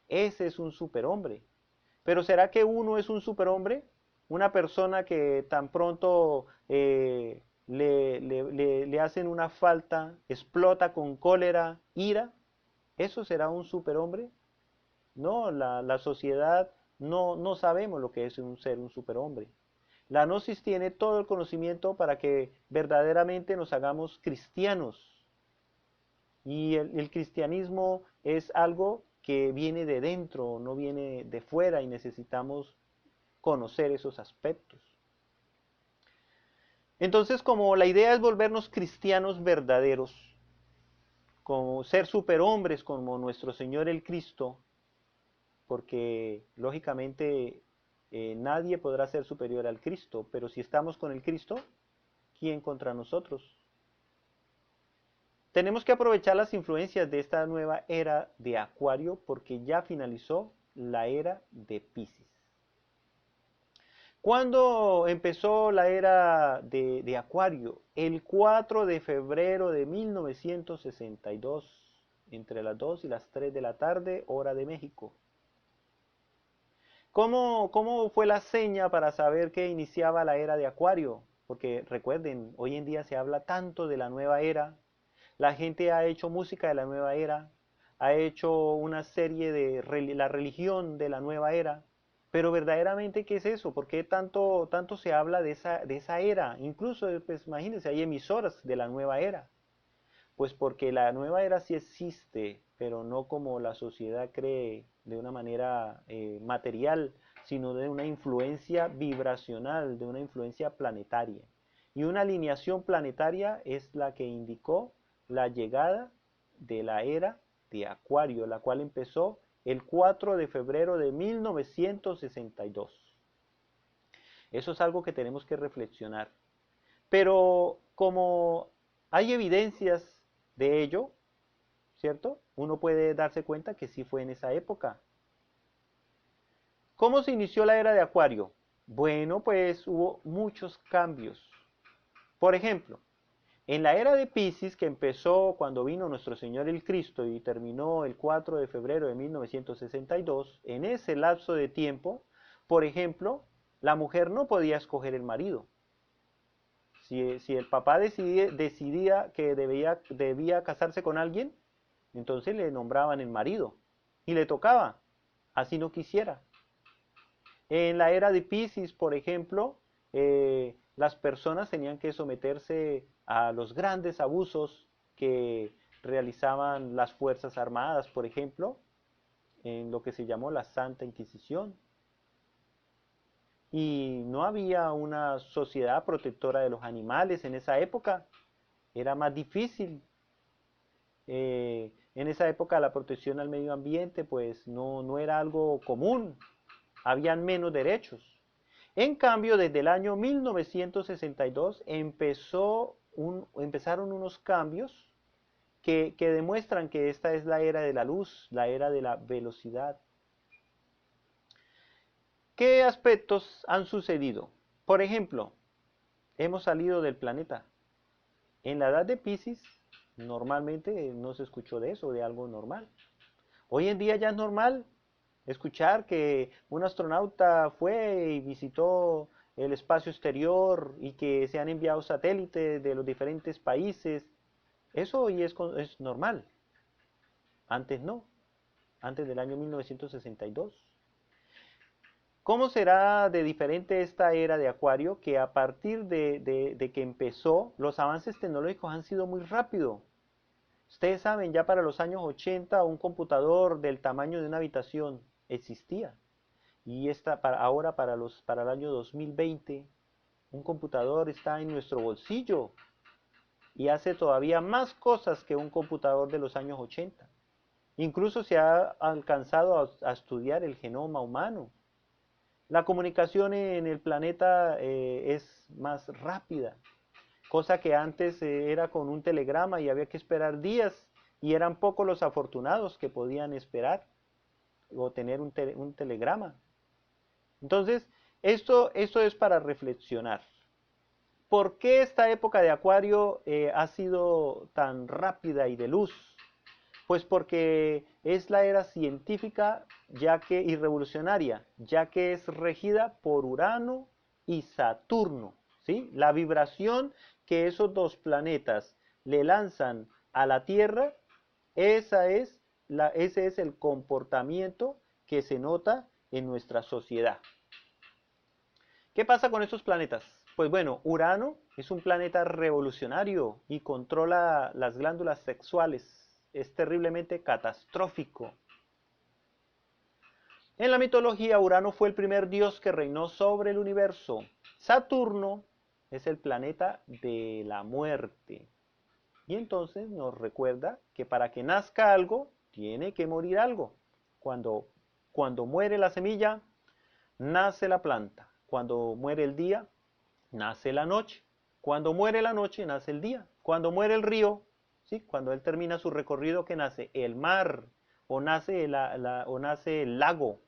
Ese es un superhombre. Pero ¿será que uno es un superhombre? Una persona que tan pronto le hacen una falta, explota con cólera, ira. ¿Eso será un superhombre? No, la sociedad no sabemos lo que es ser un superhombre. La Gnosis tiene todo el conocimiento para que verdaderamente nos hagamos cristianos. Y el cristianismo es algo que viene de dentro, no viene de fuera, y necesitamos conocer esos aspectos. Entonces, como la idea es volvernos cristianos verdaderos, como ser superhombres como nuestro Señor el Cristo, porque lógicamente nadie podrá ser superior al Cristo, pero si estamos con el Cristo, ¿quién contra nosotros? Tenemos que aprovechar las influencias de esta nueva era de Acuario porque ya finalizó la era de Piscis. ¿Cuándo empezó la era de Acuario? El 4 de febrero de 1962, entre las 2 y las 3 de la tarde, hora de México. ¿Cómo fue la seña para saber que iniciaba la era de Acuario? Porque recuerden, hoy en día se habla tanto de la nueva era. La gente ha hecho música de la nueva era, ha hecho una serie de la religión de la nueva era, pero verdaderamente, ¿qué es eso? ¿Por qué tanto se habla de esa era? Incluso, pues imagínense, hay emisoras de la nueva era. Pues porque la nueva era sí existe, pero no como la sociedad cree de una manera material, sino de una influencia vibracional, de una influencia planetaria. Y una alineación planetaria es la que indicó la llegada de la era de Acuario, la cual empezó el 4 de febrero de 1962. Eso es algo que tenemos que reflexionar. Pero como hay evidencias de ello, ¿cierto? Uno puede darse cuenta que sí fue en esa época. ¿Cómo se inició la era de Acuario? Bueno, pues hubo muchos cambios. Por ejemplo, en la era de Piscis, que empezó cuando vino nuestro Señor el Cristo y terminó el 4 de febrero de 1962, en ese lapso de tiempo, por ejemplo, la mujer no podía escoger el marido. Si el papá decidía que debía casarse con alguien, entonces le nombraban el marido y le tocaba, así no quisiera. En la era de Piscis, por ejemplo, las personas tenían que someterse a los grandes abusos que realizaban las Fuerzas Armadas, por ejemplo, en lo que se llamó la Santa Inquisición. Y no había una sociedad protectora de los animales en esa época. Era más difícil. En esa época la protección al medio ambiente pues no era algo común. Habían menos derechos. En cambio, desde el año 1962 empezaron unos cambios que demuestran que esta es la era de la luz, la era de la velocidad. ¿Qué aspectos han sucedido? Por ejemplo, hemos salido del planeta. En la edad de Piscis, normalmente no se escuchó de eso, de algo normal. Hoy en día ya es normal escuchar que un astronauta fue y visitó el espacio exterior y que se han enviado satélites de los diferentes países. Eso hoy es normal. Antes no, antes del año 1962. ¿Cómo será de diferente esta era de Acuario que a partir de que empezó, los avances tecnológicos han sido muy rápidos? Ustedes saben, ya para los años 80 un computador del tamaño de una habitación existía. Y ahora para el año 2020, un computador está en nuestro bolsillo y hace todavía más cosas que un computador de los años 80. Incluso se ha alcanzado a estudiar el genoma humano. La comunicación en el planeta es más rápida, cosa que antes era con un telegrama y había que esperar días y eran pocos los afortunados que podían esperar o tener un telegrama. Entonces, esto es para reflexionar. ¿Por qué esta época de Acuario ha sido tan rápida y de luz? Pues porque es la era científica y revolucionaria, ya que es regida por Urano y Saturno, ¿sí? La vibración que esos dos planetas le lanzan a la Tierra, ese es el comportamiento que se nota en nuestra sociedad. ¿Qué pasa con estos planetas? Pues bueno, Urano es un planeta revolucionario y controla las glándulas sexuales. Es terriblemente catastrófico. En la mitología, Urano fue el primer dios que reinó sobre el universo. Saturno es el planeta de la muerte. Y entonces nos recuerda que para que nazca algo, tiene que morir algo. Cuando muere la semilla, nace la planta. Cuando muere el día, nace la noche. Cuando muere la noche, nace el día. Cuando muere el río, ¿sí? Cuando él termina su recorrido, que nace el mar o nace el lago.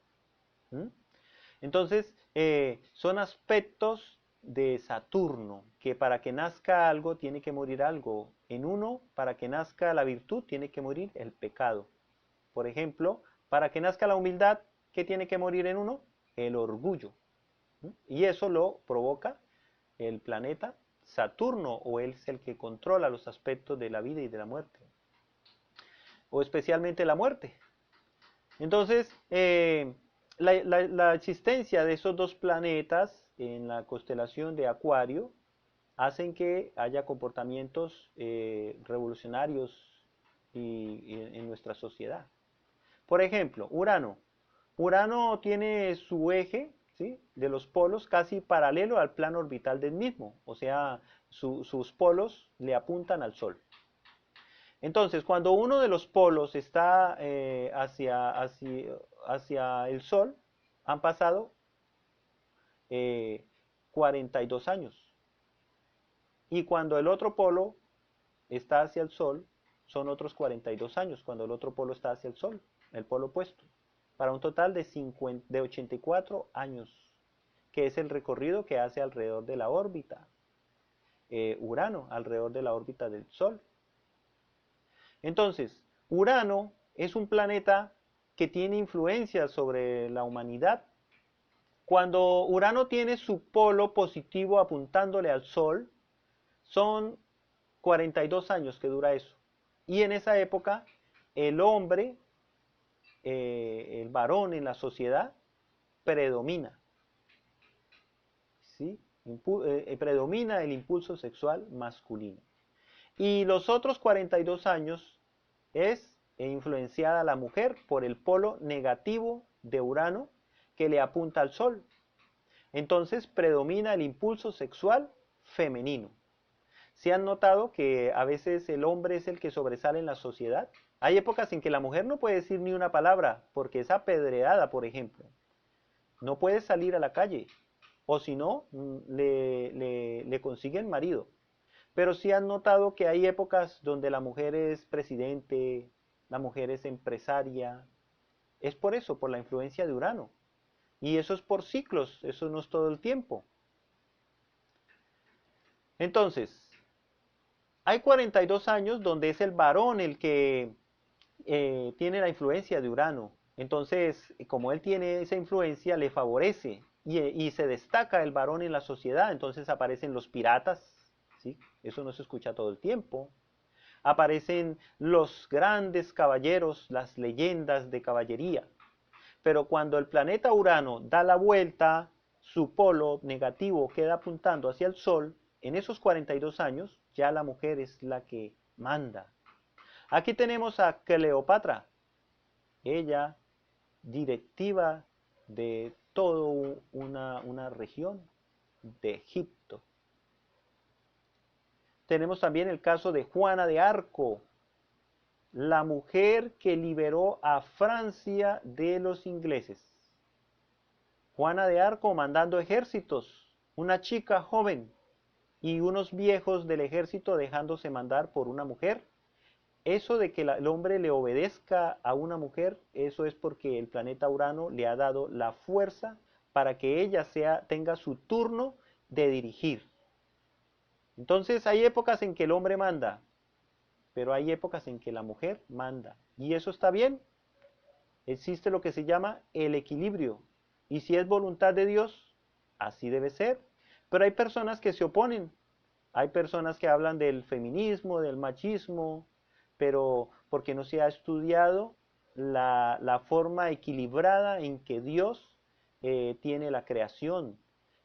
¿Mm? Entonces, son aspectos de Saturno, que para que nazca algo tiene que morir algo. En uno, para que nazca la virtud, tiene que morir el pecado. Por ejemplo, para que nazca la humildad, ¿qué tiene que morir en uno? El orgullo. Y eso lo provoca el planeta Saturno, o él es el que controla los aspectos de la vida y de la muerte, o especialmente la muerte. Entonces, la existencia de esos dos planetas en la constelación de Acuario hacen que haya comportamientos revolucionarios en nuestra sociedad. Por ejemplo, Urano. Urano tiene su eje, ¿sí?, de los polos casi paralelo al plano orbital del mismo, o sea, sus polos le apuntan al Sol. Entonces, cuando uno de los polos está hacia el Sol, han pasado 42 años. Y cuando el otro polo está hacia el Sol, son otros 42 años, cuando el otro polo está hacia el Sol, el polo opuesto, para un total de 84 años, que es el recorrido que hace alrededor de la órbita, Urano, alrededor de la órbita del Sol. Entonces, Urano es un planeta que tiene influencia sobre la humanidad. Cuando Urano tiene su polo positivo apuntándole al Sol, son 42 años que dura eso. Y en esa época, el hombre, el varón en la sociedad, predomina. ¿Sí? Predomina el impulso sexual masculino. Y los otros 42 años es influenciada la mujer por el polo negativo de Urano que le apunta al Sol. Entonces predomina el impulso sexual femenino. ¿Se han notado que a veces el hombre es el que sobresale en la sociedad? Hay épocas en que la mujer no puede decir ni una palabra porque es apedreada, por ejemplo. No puede salir a la calle o si no, le consiguen marido. Pero sí han notado que hay épocas donde la mujer es presidente, la mujer es empresaria. Es por eso, por la influencia de Urano. Y eso es por ciclos, eso no es todo el tiempo. Entonces, hay 42 años donde es el varón el que tiene la influencia de Urano. Entonces, como él tiene esa influencia, le favorece y se destaca el varón en la sociedad. Entonces aparecen los piratas, ¿sí? Eso no se escucha todo el tiempo. Aparecen los grandes caballeros, las leyendas de caballería. Pero cuando el planeta Urano da la vuelta, su polo negativo queda apuntando hacia el Sol, en esos 42 años ya la mujer es la que manda. Aquí tenemos a Cleopatra, ella directiva de toda una región de Egipto. Tenemos también el caso de Juana de Arco, la mujer que liberó a Francia de los ingleses. Juana de Arco mandando ejércitos, una chica joven y unos viejos del ejército dejándose mandar por una mujer. Eso de que el hombre le obedezca a una mujer, eso es porque el planeta Urano le ha dado la fuerza para que ella tenga su turno de dirigir. Entonces hay épocas en que el hombre manda, pero hay épocas en que la mujer manda. Y eso está bien. Existe lo que se llama el equilibrio. Y si es voluntad de Dios, así debe ser. Pero hay personas que se oponen. Hay personas que hablan del feminismo, del machismo, pero porque no se ha estudiado la forma equilibrada en que Dios tiene la creación.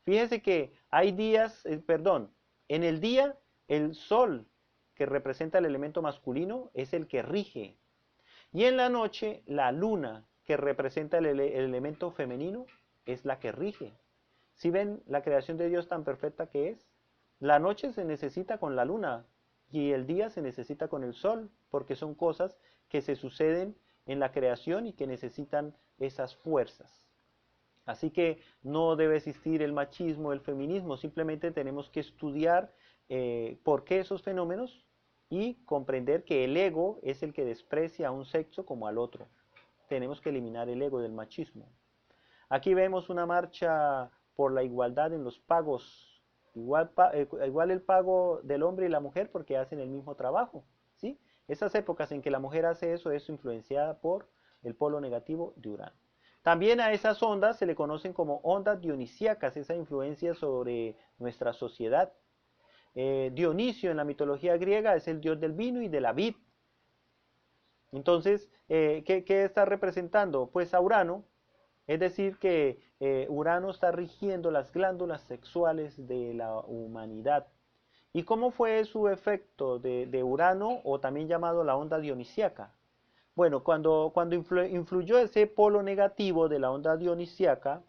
Fíjese que hay días, perdón, en el día el sol, que representa el elemento masculino, es el que rige. Y en la noche la luna, que representa el elemento femenino, es la que rige. ¿Sí ven la creación de Dios tan perfecta que es? La noche se necesita con la luna y el día se necesita con el sol, porque son cosas que se suceden en la creación y que necesitan esas fuerzas. Así que no debe existir el machismo, el feminismo, simplemente tenemos que estudiar por qué esos fenómenos y comprender que el ego es el que desprecia a un sexo como al otro. Tenemos que eliminar el ego del machismo. Aquí vemos una marcha por la igualdad en los pagos. Igual el pago del hombre y la mujer porque hacen el mismo trabajo. ¿Sí? Esas épocas en que la mujer hace eso es influenciada por el polo negativo de Urano. También a esas ondas se le conocen como ondas dionisíacas, esa influencia sobre nuestra sociedad. Dionisio en la mitología griega es el dios del vino y de la vid. Entonces, ¿qué está representando? Pues a Urano, es decir, que Urano está rigiendo las glándulas sexuales de la humanidad. ¿Y cómo fue su efecto de Urano, o también llamado la onda dionisíaca? Bueno, cuando influyó ese polo negativo de la onda dionisíaca,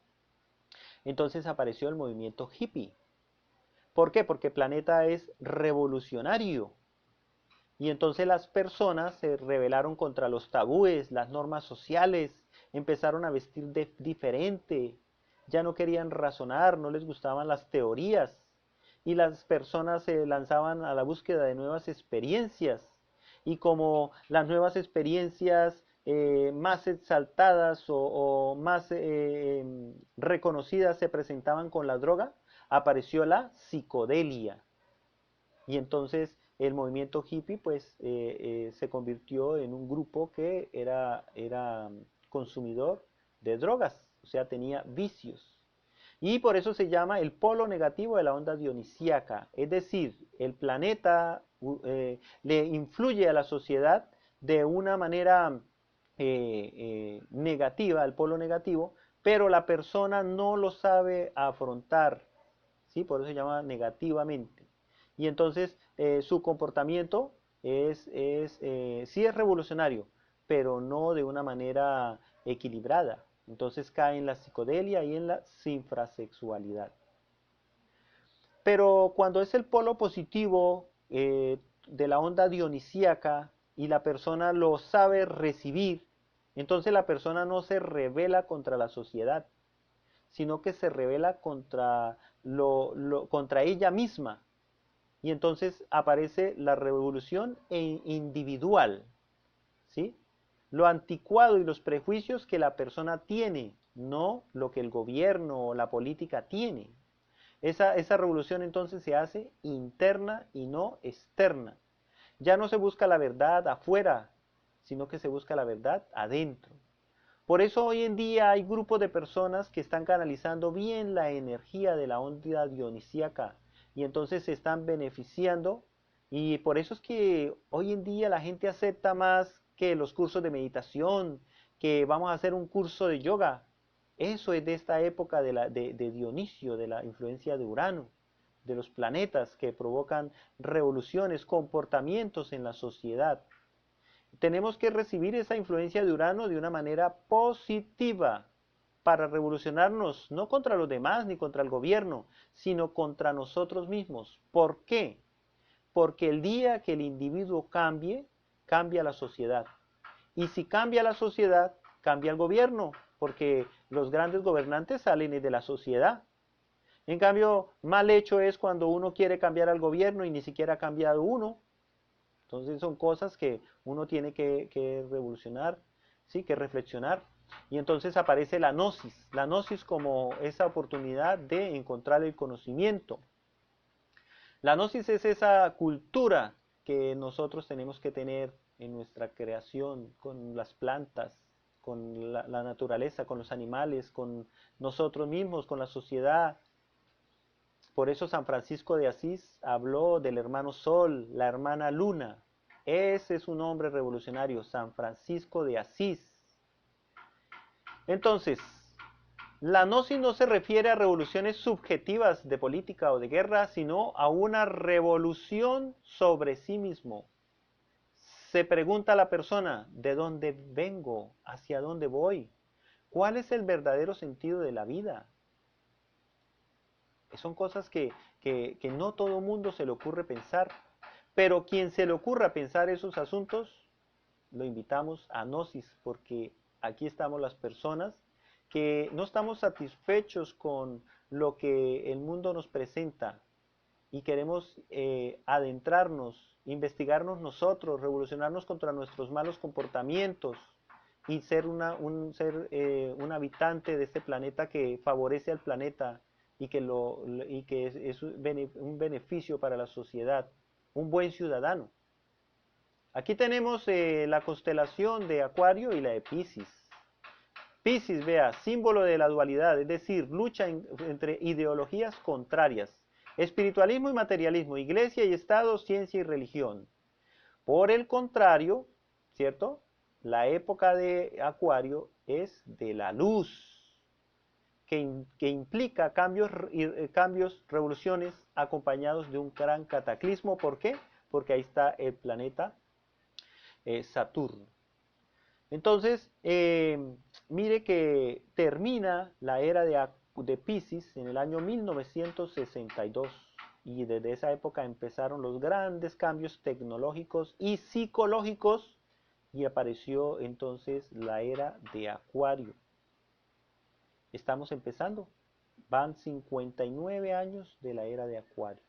entonces apareció el movimiento hippie. ¿Por qué? Porque el planeta es revolucionario. Y entonces las personas se rebelaron contra los tabúes, las normas sociales, empezaron a vestir diferente, ya no querían razonar, no les gustaban las teorías, y las personas se lanzaban a la búsqueda de nuevas experiencias. Y como las nuevas experiencias más exaltadas o más reconocidas se presentaban con la droga, apareció la psicodelia. Y entonces el movimiento hippie pues se convirtió en un grupo que era consumidor de drogas, o sea, tenía vicios. Y por eso se llama el polo negativo de la onda dionisíaca, es decir, el planeta le influye a la sociedad de una manera negativa, el polo negativo, pero la persona no lo sabe afrontar, ¿sí? Por eso se llama negativamente. Y entonces su comportamiento sí es revolucionario, pero no de una manera equilibrada. Entonces cae en la psicodelia y en la infrasexualidad. Pero cuando es el polo positivo de la onda dionisíaca y la persona lo sabe recibir, entonces la persona no se rebela contra la sociedad, sino que se rebela contra ella misma. Y entonces aparece la revolución individual, ¿sí? Lo anticuado y los prejuicios que la persona tiene, no lo que el gobierno o la política tiene. Esa revolución entonces se hace interna y no externa. Ya no se busca la verdad afuera, sino que se busca la verdad adentro. Por eso hoy en día hay grupos de personas que están canalizando bien la energía de la onda dionisíaca y entonces se están beneficiando, y por eso es que hoy en día la gente acepta más que los cursos de meditación, que vamos a hacer un curso de yoga. Eso es de esta época de Dionisio, de la influencia de Urano, de los planetas que provocan revoluciones, comportamientos en la sociedad. Tenemos que recibir esa influencia de Urano de una manera positiva para revolucionarnos, no contra los demás ni contra el gobierno, sino contra nosotros mismos. ¿Por qué? Porque el día que el individuo cambie, cambia la sociedad. Y si cambia la sociedad, cambia el gobierno, porque los grandes gobernantes salen de la sociedad. En cambio, mal hecho es cuando uno quiere cambiar al gobierno y ni siquiera ha cambiado uno. Entonces son cosas que uno tiene que revolucionar, ¿sí? Que reflexionar. Y entonces aparece la gnosis como esa oportunidad de encontrar el conocimiento. La gnosis es esa cultura que nosotros tenemos que tener en nuestra creación, con las plantas, con la naturaleza, con los animales, con nosotros mismos, con la sociedad. Por eso San Francisco de Asís habló del hermano Sol, la hermana Luna. Ese es un hombre revolucionario, San Francisco de Asís. Entonces, la gnosis no se refiere a revoluciones subjetivas de política o de guerra, sino a una revolución sobre sí mismo. Se pregunta a la persona, ¿de dónde vengo? ¿Hacia dónde voy? ¿Cuál es el verdadero sentido de la vida? Son cosas que no todo mundo se le ocurre pensar, pero quien se le ocurra pensar esos asuntos, lo invitamos a Gnosis, porque aquí estamos las personas que no estamos satisfechos con lo que el mundo nos presenta y queremos adentrarnos, investigarnos nosotros, revolucionarnos contra nuestros malos comportamientos y ser un habitante de este planeta que favorece al planeta y que es un beneficio para la sociedad, un buen ciudadano. Aquí tenemos la constelación de Acuario y la de Piscis. Piscis, vea, símbolo de la dualidad, es decir, lucha entre ideologías contrarias. Espiritualismo y materialismo, iglesia y Estado, ciencia y religión. Por el contrario, ¿cierto? La época de Acuario es de la luz, que implica cambios, revoluciones acompañados de un gran cataclismo. ¿Por qué? Porque ahí está el planeta Saturno. Entonces, mire que termina la era de Piscis en el año 1962 y desde esa época empezaron los grandes cambios tecnológicos y psicológicos y apareció entonces la era de Acuario. Estamos empezando, van 59 años de la era de Acuario.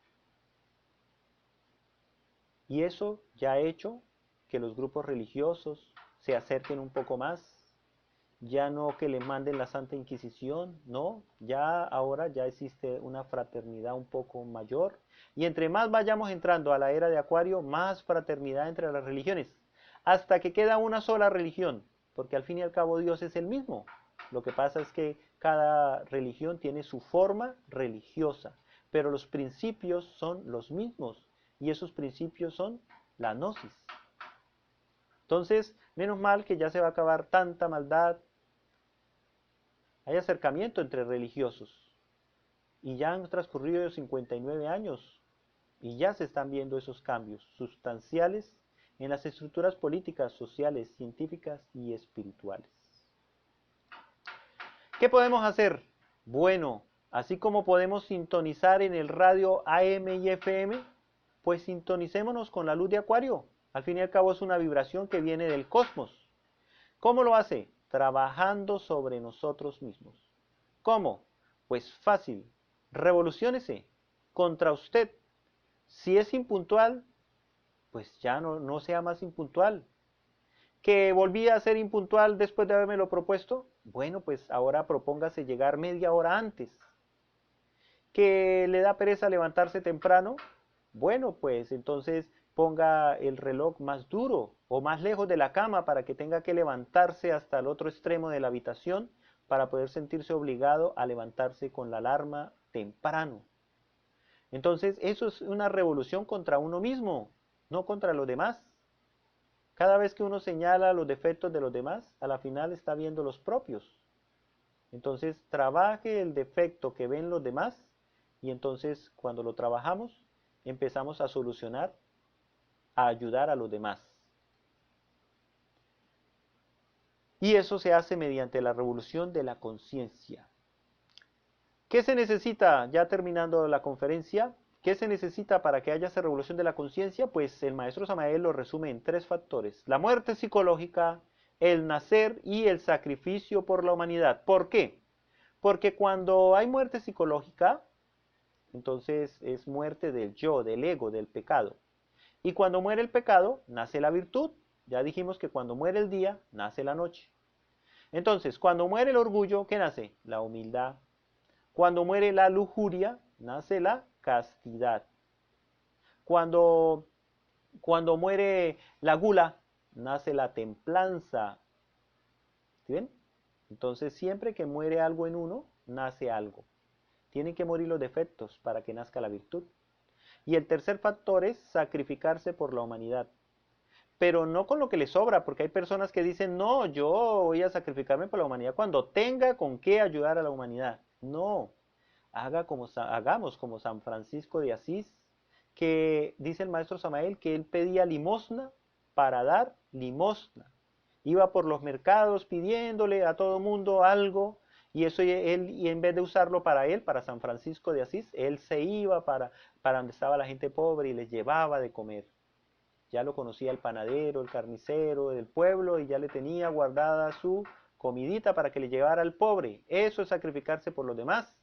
Y eso ya ha hecho que los grupos religiosos se acerquen un poco más, ya no que le manden la Santa Inquisición, no, ya ahora ya existe una fraternidad un poco mayor, y entre más vayamos entrando a la era de Acuario, más fraternidad entre las religiones, hasta que queda una sola religión, porque al fin y al cabo Dios es el mismo. Lo que pasa es que cada religión tiene su forma religiosa, pero los principios son los mismos, y esos principios son la gnosis. Entonces, menos mal que ya se va a acabar tanta maldad. Hay acercamiento entre religiosos. Y ya han transcurrido 59 años y ya se están viendo esos cambios sustanciales en las estructuras políticas, sociales, científicas y espirituales. ¿Qué podemos hacer? Bueno, así como podemos sintonizar en el radio AM y FM, pues sintonicémonos con la luz de Acuario. Al fin y al cabo es una vibración que viene del cosmos. ¿Cómo lo hace? Trabajando sobre nosotros mismos. ¿Cómo? Pues fácil. Revoluciónese contra usted. Si es impuntual, pues ya no sea más impuntual. ¿Que volví a ser impuntual después de haberme lo propuesto? Bueno, pues ahora propóngase llegar media hora antes. ¿Que le da pereza levantarse temprano? Bueno, pues entonces ponga el reloj más duro o más lejos de la cama para que tenga que levantarse hasta el otro extremo de la habitación para poder sentirse obligado a levantarse con la alarma temprano. Entonces, eso es una revolución contra uno mismo, no contra los demás. Cada vez que uno señala los defectos de los demás, a la final está viendo los propios. Entonces, trabaje el defecto que ven los demás y entonces cuando lo trabajamos, empezamos a solucionar, a ayudar a los demás. Y eso se hace mediante la revolución de la conciencia. ¿Qué se necesita, ya terminando la conferencia? ¿Qué se necesita para que haya esa revolución de la conciencia? Pues el maestro Samael lo resume en 3 factores. La muerte psicológica, el nacer y el sacrificio por la humanidad. ¿Por qué? Porque cuando hay muerte psicológica, entonces es muerte del yo, del ego, del pecado. Y cuando muere el pecado, nace la virtud. Ya dijimos que cuando muere el día, nace la noche. Entonces, cuando muere el orgullo, ¿qué nace? La humildad. Cuando muere la lujuria, nace la castidad. Cuando, cuando muere la gula, nace la templanza. ¿Sí ven? Entonces, siempre que muere algo en uno, nace algo. Tienen que morir los defectos para que nazca la virtud. Y el tercer factor es sacrificarse por la humanidad. Pero no con lo que le sobra, porque hay personas que dicen, no, yo voy a sacrificarme por la humanidad cuando tenga con qué ayudar a la humanidad. No, hagamos como San Francisco de Asís, que dice el maestro Samael que él pedía limosna para dar limosna. Iba por los mercados pidiéndole a todo mundo algo, y eso él, y en vez de usarlo para él, para San Francisco de Asís, él se iba para donde estaba la gente pobre y les llevaba de comer. Ya lo conocía el panadero, el carnicero del pueblo y ya le tenía guardada su comidita para que le llevara al pobre. Eso es sacrificarse por los demás.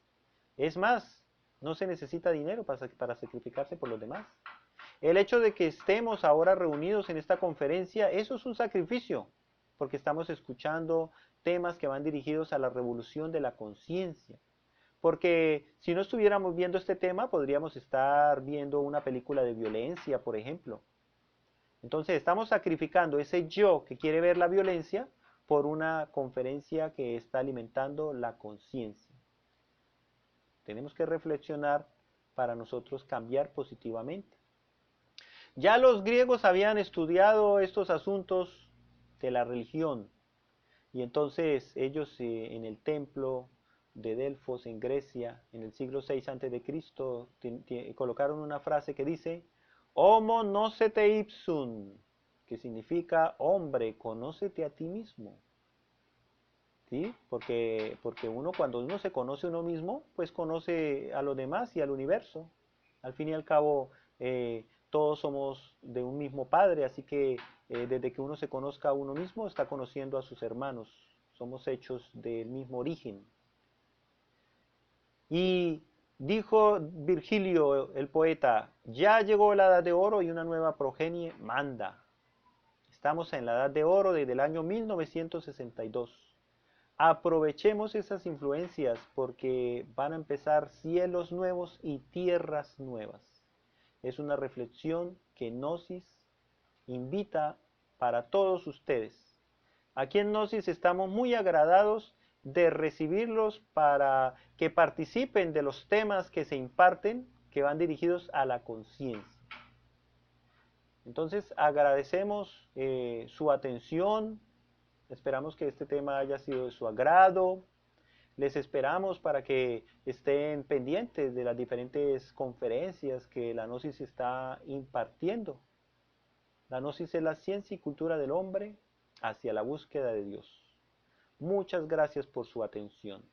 Es más, no se necesita dinero para sacrificarse por los demás. El hecho de que estemos ahora reunidos en esta conferencia, eso es un sacrificio, porque estamos escuchando temas que van dirigidos a la revolución de la conciencia. Porque si no estuviéramos viendo este tema, podríamos estar viendo una película de violencia, por ejemplo. Entonces estamos sacrificando ese yo que quiere ver la violencia por una conferencia que está alimentando la conciencia. Tenemos que reflexionar para nosotros cambiar positivamente. Ya los griegos habían estudiado estos asuntos de la religión y entonces ellos en el templo de Delfos en Grecia en el siglo VI a.C. colocaron una frase que dice Homo nocete ipsum, que significa hombre, conócete a ti mismo. ¿Sí? Porque cuando uno se conoce a uno mismo, pues conoce a los demás y al universo. Al fin y al cabo, todos somos de un mismo Padre, así que desde que uno se conozca a uno mismo, está conociendo a sus hermanos. Somos hechos del mismo origen. Y dijo Virgilio, el poeta, ya llegó la edad de oro y una nueva progenie manda. Estamos en la edad de oro desde el año 1962. Aprovechemos esas influencias porque van a empezar cielos nuevos y tierras nuevas. Es una reflexión que Gnosis invita para todos ustedes. Aquí en Gnosis estamos muy agradados de recibirlos para que participen de los temas que se imparten que van dirigidos a la conciencia. Entonces agradecemos su atención, esperamos que este tema haya sido de su agrado, les esperamos para que estén pendientes de las diferentes conferencias que la Gnosis está impartiendo. La Gnosis es la ciencia y cultura del hombre hacia la búsqueda de Dios. Muchas gracias por su atención.